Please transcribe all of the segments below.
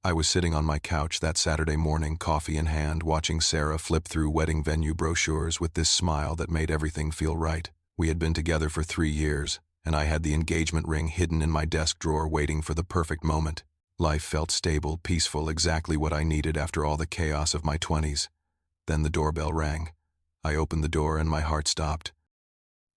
I was sitting on my couch that Saturday morning, coffee in hand, watching Sarah flip through wedding venue brochures with this smile that made everything feel right. We had been together for 3 years, and I had the engagement ring hidden in my desk drawer waiting for the perfect moment. Life felt stable, peaceful, exactly what I needed after all the chaos of my 20s. Then the doorbell rang. I opened the door and my heart stopped.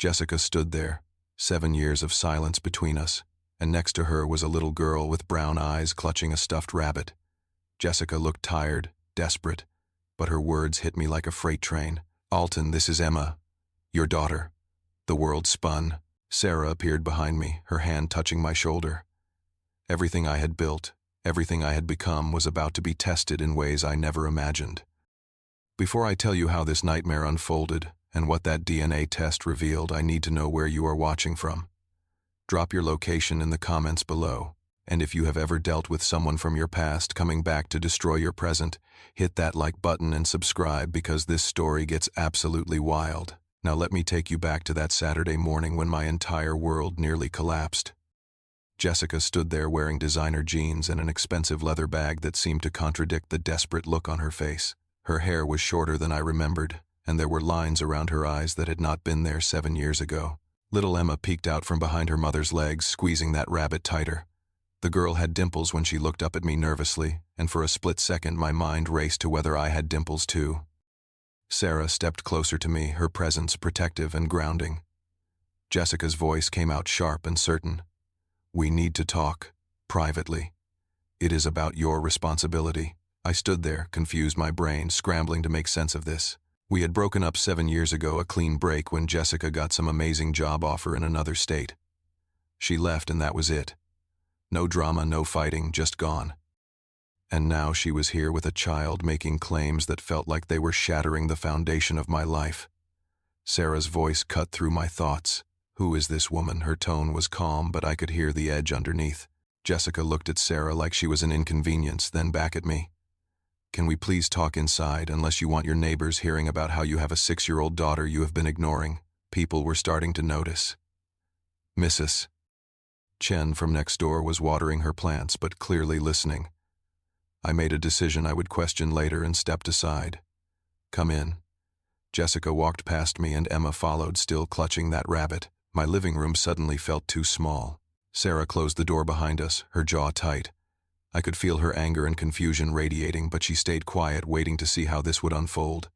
Jessica stood there, 7 years of silence between us, and next to her was a little girl with brown eyes clutching a stuffed rabbit. Jessica looked tired, desperate, but her words hit me like a freight train. "Alton, this is Emma, your daughter." The world spun. Sarah appeared behind me, her hand touching my shoulder. Everything I had built, everything I had become was about to be tested in ways I never imagined. Before I tell you how this nightmare unfolded and what that DNA test revealed, I need to know where you are watching from. Drop your location in the comments below, and if you have ever dealt with someone from your past coming back to destroy your present, hit that like button and subscribe because this story gets absolutely wild. Now let me take you back to that Saturday morning when my entire world nearly collapsed. Jessica stood there wearing designer jeans and an expensive leather bag that seemed to contradict the desperate look on her face. Her hair was shorter than I remembered, and there were lines around her eyes that had not been there 7 years ago. Little Emma peeked out from behind her mother's legs, squeezing that rabbit tighter. The girl had dimples when she looked up at me nervously, and for a split second my mind raced to whether I had dimples too. Sarah stepped closer to me, her presence protective and grounding. Jessica's voice came out sharp and certain. "We need to talk, privately. It is about your responsibility." I stood there, confused, my brain scrambling to make sense of this. We had broken up 7 years ago, a clean break when Jessica got some amazing job offer in another state. She left and that was it. No drama, no fighting, just gone. And now she was here with a child making claims that felt like they were shattering the foundation of my life. Sarah's voice cut through my thoughts. "Who is this woman?" Her tone was calm, but I could hear the edge underneath. Jessica looked at Sarah like she was an inconvenience, then back at me. "Can we please talk inside, unless you want your neighbors hearing about how you have a 6-year-old daughter you have been ignoring?" People were starting to notice. "Mrs. Chen from next door was watering her plants, but clearly listening. I made a decision I would question later and stepped aside. "Come in." Jessica walked past me and Emma followed, still clutching that rabbit. My living room suddenly felt too small. Sarah closed the door behind us, her jaw tight. I could feel her anger and confusion radiating, but she stayed quiet, waiting to see how this would unfold.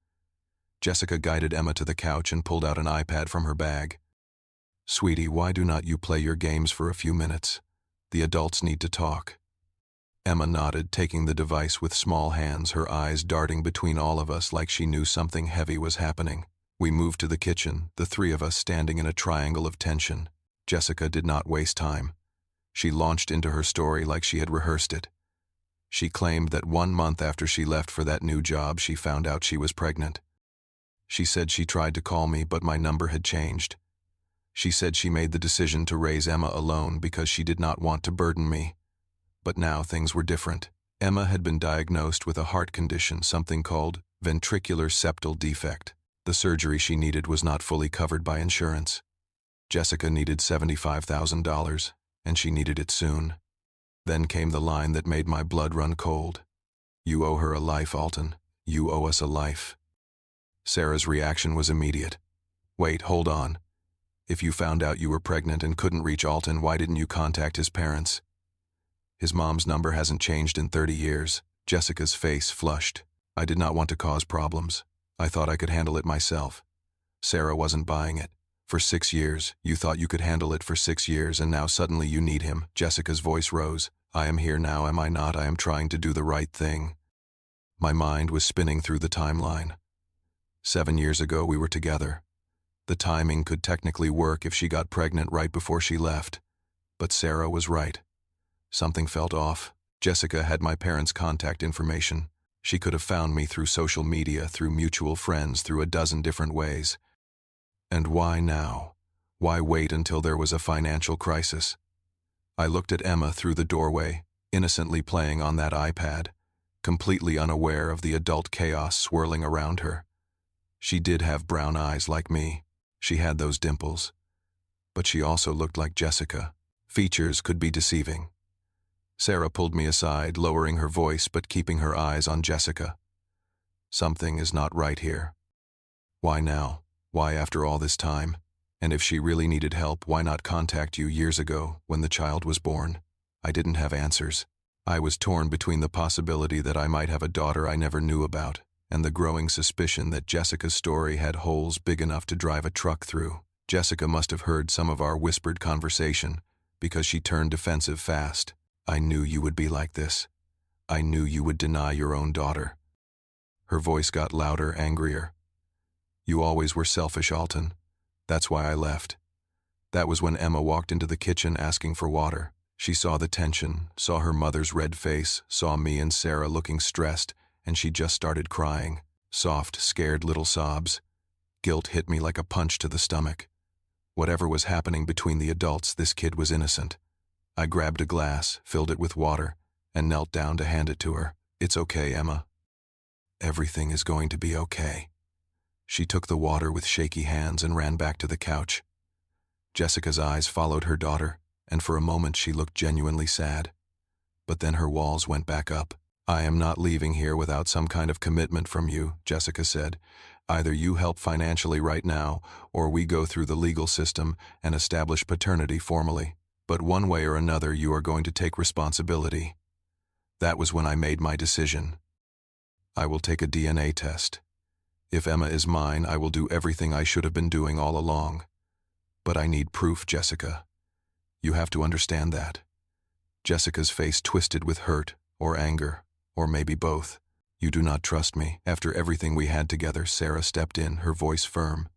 Jessica guided Emma to the couch and pulled out an iPad from her bag. "Sweetie, why do not you play your games for a few minutes? The adults need to talk." Emma nodded, taking the device with small hands, her eyes darting between all of us like she knew something heavy was happening. We moved to the kitchen, the three of us standing in a triangle of tension. Jessica did not waste time. She launched into her story like she had rehearsed it. She claimed that 1 month after she left for that new job, she found out she was pregnant. She said she tried to call me, but my number had changed. She said she made the decision to raise Emma alone because she did not want to burden me. But now things were different. Emma had been diagnosed with a heart condition, something called ventricular septal defect. The surgery she needed was not fully covered by insurance. Jessica needed $75,000, and she needed it soon. Then came the line that made my blood run cold. "You owe her a life, Alton. You owe us a life." Sarah's reaction was immediate. "Wait, hold on. If you found out you were pregnant and couldn't reach Alton, why didn't you contact his parents?" "His mom's number hasn't changed in 30 years. Jessica's face flushed. "I did not want to cause problems. I thought I could handle it myself." Sarah wasn't buying it. "For 6 years, you thought you could handle it for 6 years, and now suddenly you need him." Jessica's voice rose. "I am here now, am I not? I am trying to do the right thing." My mind was spinning through the timeline. 7 years ago, we were together. The timing could technically work if she got pregnant right before she left. But Sarah was right. Something felt off. Jessica had my parents' contact information. She could have found me through social media, through mutual friends, through a dozen different ways. And why now? Why wait until there was a financial crisis? I looked at Emma through the doorway, innocently playing on that iPad, completely unaware of the adult chaos swirling around her. She did have brown eyes like me. She had those dimples. But she also looked like Jessica. Features could be deceiving. Sarah pulled me aside, lowering her voice but keeping her eyes on Jessica. Something is not right here. Why now? Why after all this time? And if she really needed help, why not contact you years ago when the child was born? I didn't have answers. I was torn between the possibility that I might have a daughter I never knew about and the growing suspicion that Jessica's story had holes big enough to drive a truck through. Jessica must have heard some of our whispered conversation because she turned defensive fast. I knew you would be like this. I knew you would deny your own daughter. Her voice got louder, angrier. You always were selfish, Alton. That's why I left. That was when Emma walked into the kitchen asking for water. She saw the tension, saw her mother's red face, saw me and Sarah looking stressed, and she just started crying. Soft, scared little sobs. Guilt hit me like a punch to the stomach. Whatever was happening between the adults, this kid was innocent. I grabbed a glass, filled it with water, and knelt down to hand it to her. It's okay, Emma. Everything is going to be okay. She took the water with shaky hands and ran back to the couch. Jessica's eyes followed her daughter, and for a moment she looked genuinely sad. But then her walls went back up. I am not leaving here without some kind of commitment from you, Jessica said. Either you help financially right now, or we go through the legal system and establish paternity formally. But one way or another, you are going to take responsibility. That was when I made my decision. I will take a DNA test. If Emma is mine, I will do everything I should have been doing all along. But I need proof, Jessica. You have to understand that. Jessica's face twisted with hurt or anger, or maybe both. You do not trust me. After everything we had together, Sarah stepped in, her voice firm.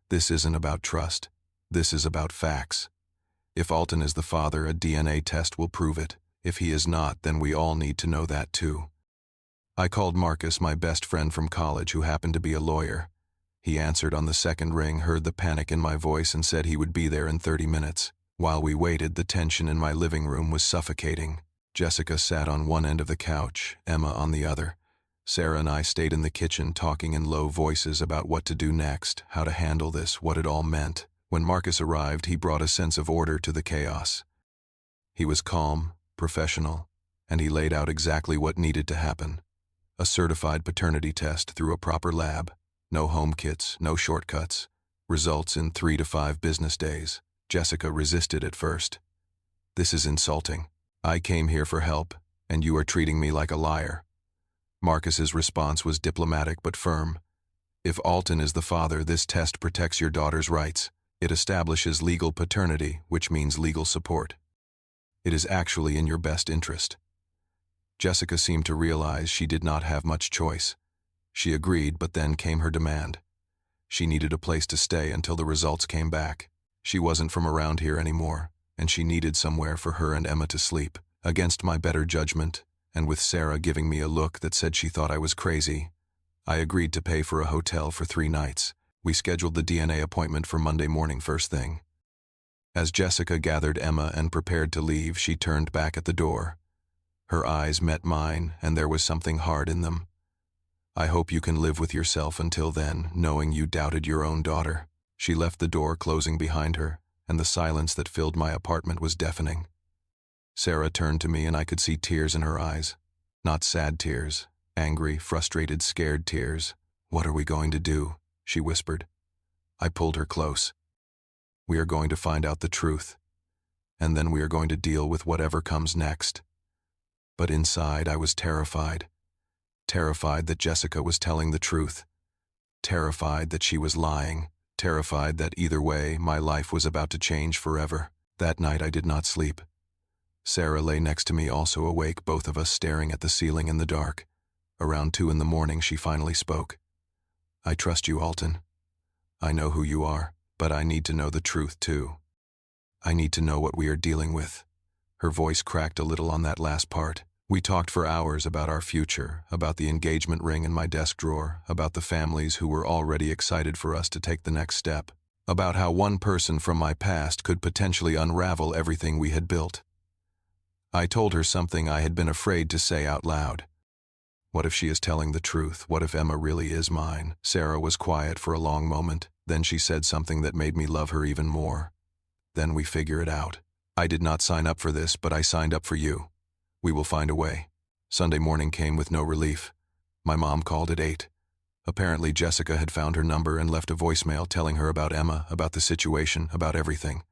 This isn't about trust. This is about facts. If Alton is the father, a DNA test will prove it. If he is not, then we all need to know that too. I called Marcus, my best friend from college, who happened to be a lawyer. He answered on the second ring, heard the panic in my voice, and said he would be there in 30 minutes. While we waited, the tension in my living room was suffocating. Jessica sat on one end of the couch, Emma on the other. Sarah and I stayed in the kitchen talking in low voices about what to do next, how to handle this, what it all meant. When Marcus arrived, he brought a sense of order to the chaos. He was calm, professional, and he laid out exactly what needed to happen. A certified paternity test through a proper lab. No home kits, no shortcuts. Results in 3 to 5 business days. Jessica resisted at first. This is insulting. I came here for help, and you are treating me like a liar. Marcus's response was diplomatic but firm. If Alton is the father, this test protects your daughter's rights. It establishes legal paternity, which means legal support. It is actually in your best interest. Jessica seemed to realize she did not have much choice. She agreed, but then came her demand. She needed a place to stay until the results came back. She wasn't from around here anymore, and she needed somewhere for her and Emma to sleep. Against my better judgment, and with Sarah giving me a look that said she thought I was crazy, I agreed to pay for a hotel for 3 nights. We scheduled the DNA appointment for Monday morning first thing. As Jessica gathered Emma and prepared to leave, she turned back at the door. Her eyes met mine, and there was something hard in them. I hope you can live with yourself until then, knowing you doubted your own daughter. She left the door closing behind her, and the silence that filled my apartment was deafening. Sarah turned to me, and I could see tears in her eyes. Not sad tears, angry, frustrated, scared tears. "What are we going to do?" she whispered. I pulled her close. "We are going to find out the truth, and then we are going to deal with whatever comes next." But inside I was terrified. Terrified that Jessica was telling the truth. Terrified that she was lying. Terrified that either way, my life was about to change forever. That night I did not sleep. Sarah lay next to me, also awake, both of us staring at the ceiling in the dark. Around 2 in the morning, she finally spoke. "I trust you, Alton. I know who you are, but I need to know the truth too. I need to know what we are dealing with." Her voice cracked a little on that last part. We talked for hours about our future, about the engagement ring in my desk drawer, about the families who were already excited for us to take the next step, about how one person from my past could potentially unravel everything we had built. I told her something I had been afraid to say out loud. What if she is telling the truth? What if Emma really is mine? Sarah was quiet for a long moment. Then she said something that made me love her even more. "Then we figure it out. I did not sign up for this, but I signed up for you. We will find a way. Sunday morning came with no relief. My mom called at 8. Apparently Jessica had found her number and left a voicemail telling her about Emma, about the situation, about everything.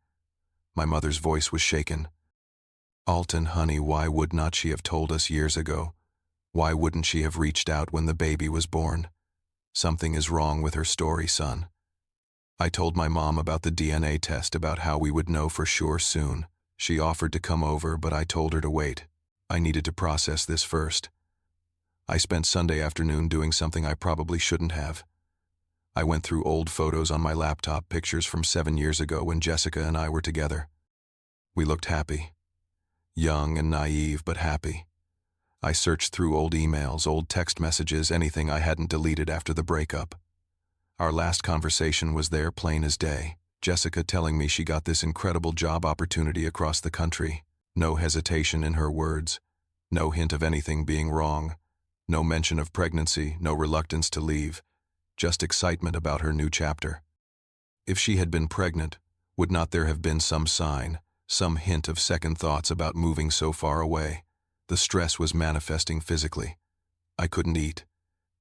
My mother's voice was shaken. Alton, honey, why would not she have told us years ago? Why wouldn't she have reached out when the baby was born? Something is wrong with her story, son. I told my mom about the DNA test, about how we would know for sure soon. She offered to come over, but I told her to wait. I needed to process this first. I spent Sunday afternoon doing something I probably shouldn't have. I went through old photos on my laptop, pictures from 7 years ago when Jessica and I were together. We looked happy. Young and naive, but happy. I searched through old emails, old text messages, anything I hadn't deleted after the breakup. Our last conversation was there, plain as day. Jessica telling me she got this incredible job opportunity across the country. No hesitation in her words. No hint of anything being wrong. No mention of pregnancy, no reluctance to leave. Just excitement about her new chapter. If she had been pregnant, would not there have been some sign, some hint of second thoughts about moving so far away? The stress was manifesting physically. I couldn't eat.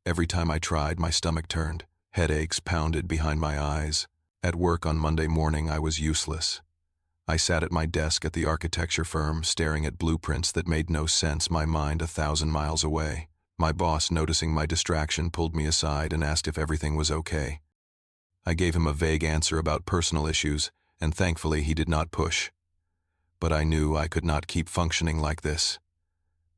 Every time I tried, my stomach turned. Headaches pounded behind my eyes. At work on Monday morning, I was useless. I sat at my desk at the architecture firm, staring at blueprints that made no sense, my mind 1,000 miles away. My boss, noticing my distraction, pulled me aside and asked if everything was okay. I gave him a vague answer about personal issues, and thankfully he did not push. But I knew I could not keep functioning like this.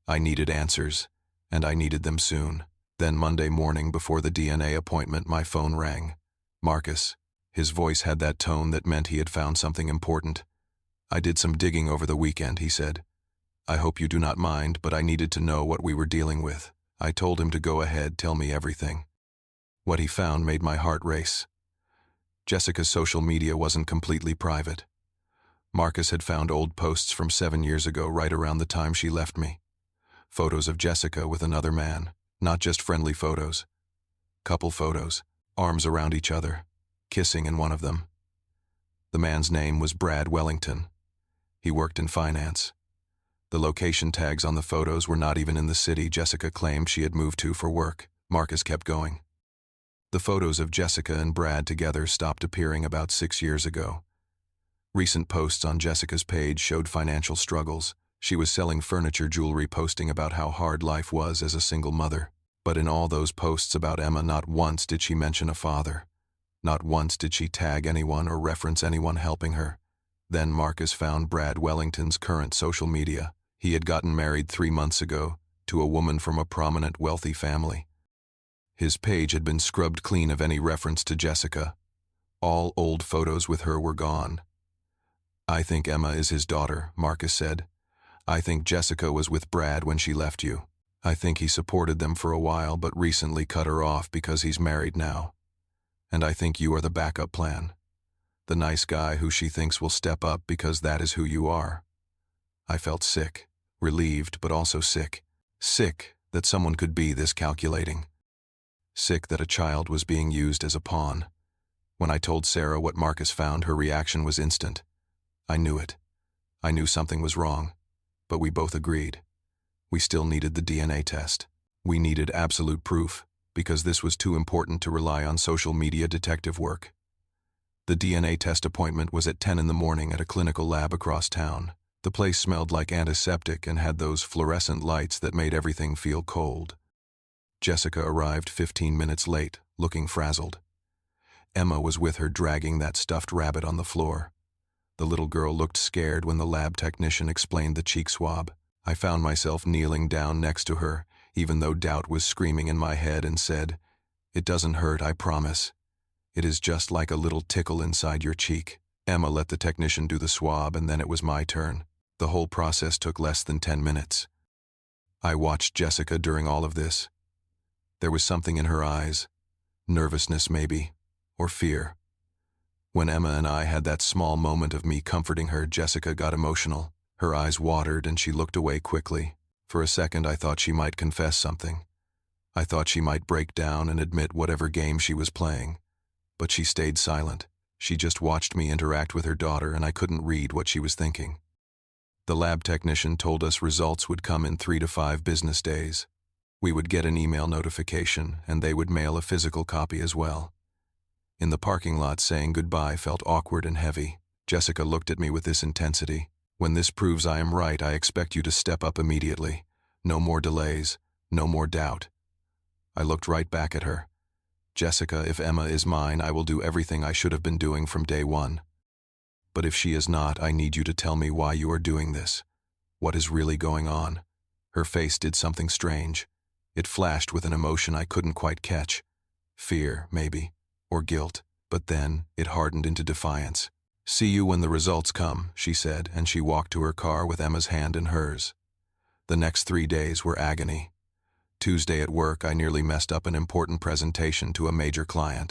I needed answers, and I needed them soon. Then Monday morning, before the DNA appointment, my phone rang. Marcus. His voice had that tone that meant he had found something important. I did some digging over the weekend, he said. I hope you do not mind, but I needed to know what we were dealing with. I told him to go ahead, tell me everything. What he found made my heart race. Jessica's social media wasn't completely private. Marcus had found old posts from 7 years ago, right around the time she left me. Photos of Jessica with another man, not just friendly photos. Couple photos, arms around each other, kissing in one of them. The man's name was Brad Wellington. He worked in finance. The location tags on the photos were not even in the city Jessica claimed she had moved to for work. Marcus kept going. The photos of Jessica and Brad together stopped appearing about 6 years ago. Recent posts on Jessica's page showed financial struggles. She was selling furniture, jewelry, posting about how hard life was as a single mother. But in all those posts about Emma, not once did she mention a father. Not once did she tag anyone or reference anyone helping her. Then Marcus found Brad Wellington's current social media. He had gotten married 3 months ago to a woman from a prominent, wealthy family. His page had been scrubbed clean of any reference to Jessica. All old photos with her were gone. I think Emma is his daughter, Marcus said. I think Jessica was with Brad when she left you. I think he supported them for a while but recently cut her off because he's married now. And I think you are the backup plan. The nice guy who she thinks will step up because that is who you are. I felt sick, relieved but also sick. Sick that someone could be this calculating. Sick that a child was being used as a pawn. When I told Sarah what Marcus found, her reaction was instant. I knew it. I knew something was wrong. But we both agreed. We still needed the DNA test. We needed absolute proof, because this was too important to rely on social media detective work. The DNA test appointment was at 10 in the morning at a clinical lab across town. The place smelled like antiseptic and had those fluorescent lights that made everything feel cold. Jessica arrived 15 minutes late, looking frazzled. Emma was with her, dragging that stuffed rabbit on the floor. The little girl looked scared when the lab technician explained the cheek swab. I found myself kneeling down next to her, even though doubt was screaming in my head, and said, "It doesn't hurt, I promise. It is just like a little tickle inside your cheek." Emma let the technician do the swab, and then it was my turn. The whole process took less than 10 minutes. I watched Jessica during all of this. There was something in her eyes, nervousness maybe, or fear. When Emma and I had that small moment of me comforting her, Jessica got emotional. Her eyes watered and she looked away quickly. For a second I thought she might confess something. I thought she might break down and admit whatever game she was playing. But she stayed silent. She just watched me interact with her daughter, and I couldn't read what she was thinking. The lab technician told us results would come in 3 to 5 business days. We would get an email notification, and they would mail a physical copy as well. In the parking lot, saying goodbye felt awkward and heavy. Jessica looked at me with this intensity. When this proves I am right, I expect you to step up immediately. No more delays, no more doubt. I looked right back at her. Jessica, if Emma is mine, I will do everything I should have been doing from day one. But if she is not, I need you to tell me why you are doing this. What is really going on? Her face did something strange. It flashed with an emotion I couldn't quite catch. Fear, maybe, or guilt, but then it hardened into defiance. "See you when the results come," she said, and she walked to her car with Emma's hand in hers. The next 3 days were agony. Tuesday at work, I nearly messed up an important presentation to a major client.